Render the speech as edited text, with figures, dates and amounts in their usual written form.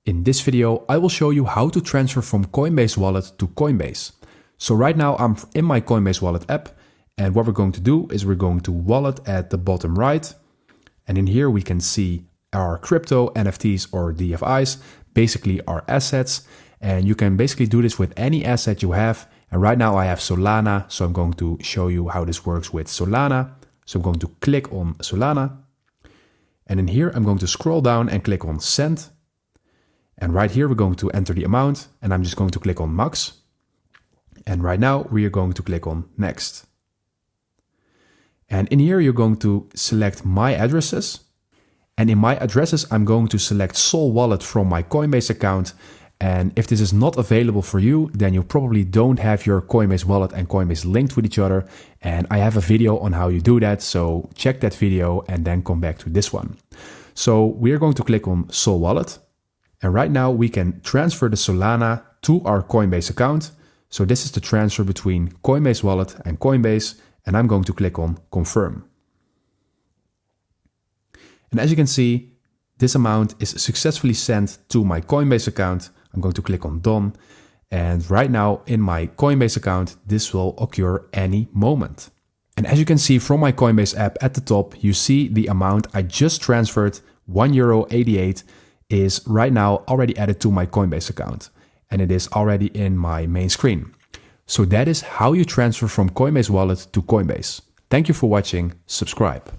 In this video, I will show you how to transfer from Coinbase Wallet to Coinbase. So right now I'm in my Coinbase Wallet app, and what we're going to do is we're going to Wallet at the bottom right. And in here we can see our crypto, NFTs or DFIs, basically our assets. And you can basically do this with any asset you have. And right now I have Solana, so I'm going to show you how this works with Solana. So I'm going to click on Solana. And in here I'm going to scroll down and click on Send. And right here, we're going to enter the amount, and I'm just going to click on Max. And right now, we are going to click on Next. And in here, you're going to select My Addresses. And in My Addresses, I'm going to select Sol Wallet from my Coinbase account. And if this is not available for you, then you probably don't have your Coinbase Wallet and Coinbase linked with each other. And I have a video on how you do that, so check that video and then come back to this one. So we are going to click on Sol Wallet. And right now we can transfer the Solana to our Coinbase account. So this is the transfer between Coinbase Wallet and Coinbase. And I'm going to click on Confirm. And as you can see, this amount is successfully sent to my Coinbase account. I'm going to click on Done. And right now in my Coinbase account, this will occur any moment. And as you can see from my Coinbase app at the top, you see the amount I just transferred, €1.88, is right now already added to my Coinbase account, and it is already in my main screen. So that is how you transfer from Coinbase Wallet to Coinbase. Thank you for watching. Subscribe.